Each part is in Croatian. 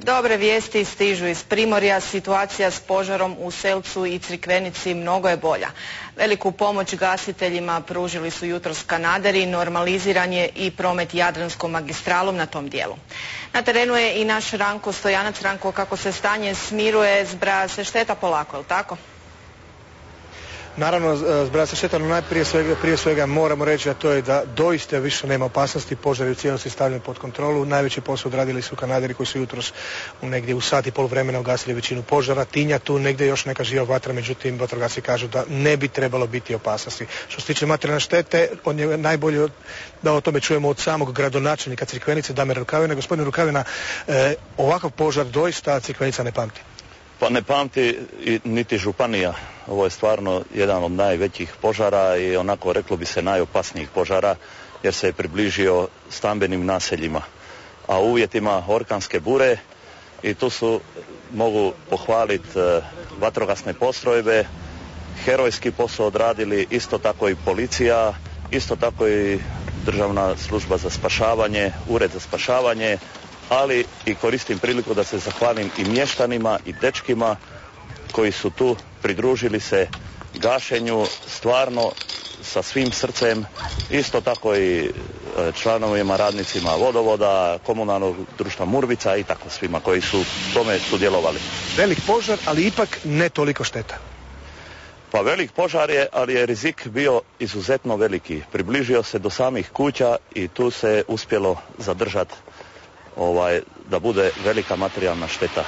Dobre vijesti stižu iz Primorja. Situacija s požarom u Selcu i Crikvenici mnogo je bolja. Veliku pomoć gasiteljima pružili su jutros kanaderi, normaliziran je i promet Jadranskom magistralom na tom dijelu. Na terenu je i naš Ranko Stojanac. Ranko, kako se stanje smiruje, zbraja se šteta polako, je li tako? Naravno, zbraja se šteta, no prije svega moramo reći, a to je da doista više nema opasnosti, požar je u cijelosti stavljen pod kontrolu. Najveći posao odradili su kanaderi koji su jutros negdje u sat i pol vremena ugasili većinu požara. Tinja tu negdje još neka živa vatra, međutim vatrogasci kažu da ne bi trebalo biti opasnosti. Što se tiče materijalne štete, on je najbolje da o tome čujemo od samog gradonačelnika Crikvenice, Damira Rukavina. Gospodine Rukavina, ovakav požar doista Crikvenica ne pamti. Pa ne pamti niti županija. Ovo je stvarno jedan od najvećih požara i onako reklo bi se najopasnijih požara jer se je približio stambenim naseljima. A u uvjetima orkanske bure i tu su, mogu pohvaliti vatrogasne postrojbe, herojski posao odradili, isto tako i policija, isto tako i Državna služba za spašavanje, Ured za spašavanje, ali i koristim priliku da se zahvalim i mještanima i dečkima koji su tu pridružili se gašenju stvarno sa svim srcem, isto tako i članovima, radnicima vodovoda, komunalnog društva Murvica i tako svima koji su tome sudjelovali. Velik požar, ali ipak ne toliko šteta. Pa velik požar je, ali je rizik bio izuzetno veliki. Približio se do samih kuća i tu se uspjelo zadržati da bude velika materijalna šteta.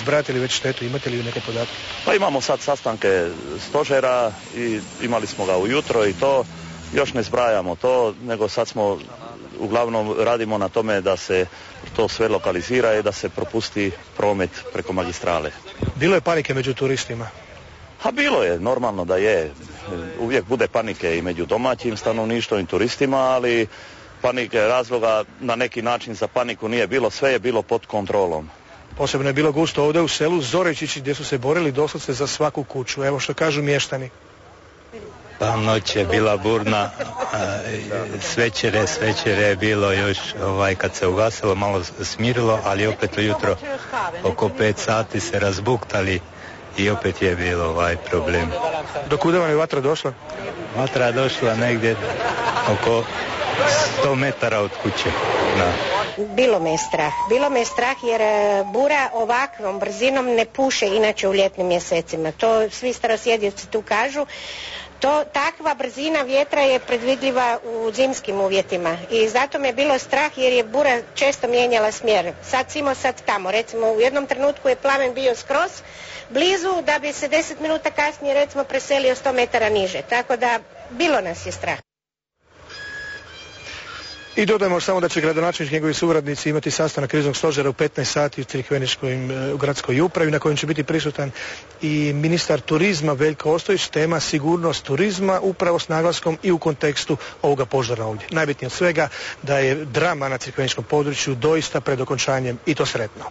Zbrajate li već štetu, imate li neke podatke? Pa imamo sad sastanke stožera i imali smo ga ujutro i to još ne zbrajamo to, nego sad smo uglavnom radimo na tome da se to sve lokalizira i da se propusti promet preko magistrale. Bilo je panike među turistima? A bilo je, normalno da je. Uvijek bude panike i među domaćim stanovništvom i turistima, ali panike razloga na neki način za paniku nije bilo, sve je bilo pod kontrolom. Posebno je bilo gusto ovdje u selu Zorečići gdje su se borili doslovce za svaku kuću. Evo što kažu mještani. Pa noć je bila burna, svečere je bilo još kad se ugasilo malo smirilo, ali opet ujutro oko 5 sati se razbuktali i opet je bilo problem. Do kuda vam je vatra došla? Vatra je došla negdje oko 100 metara od kuće. Da. Bilo me strah jer bura ovakvom brzinom ne puše inače u ljetnim mjesecima. To svi starosjedioci tu kažu. Takva brzina vjetra je predvidljiva u zimskim uvjetima i zato me je bilo strah jer je bura često mijenjala smjer. Sad tamo, recimo u jednom trenutku je plamen bio skroz blizu da bi se 10 minuta kasnije recimo preselio 100 metara niže, tako da bilo nas je strah. I dodajmo samo da će gradonačelnik i njegovi suradnici imati sastanak kriznog stožera u 15 sati u Crikveničkoj gradskoj upravi na kojem će biti prisutan i ministar turizma Veljko Ostojić. Tema sigurnost turizma upravo s naglaskom i u kontekstu ovoga požara ovdje. Najbitnije od svega da je drama na crikveničkom području doista pred okončanjem i to sretno.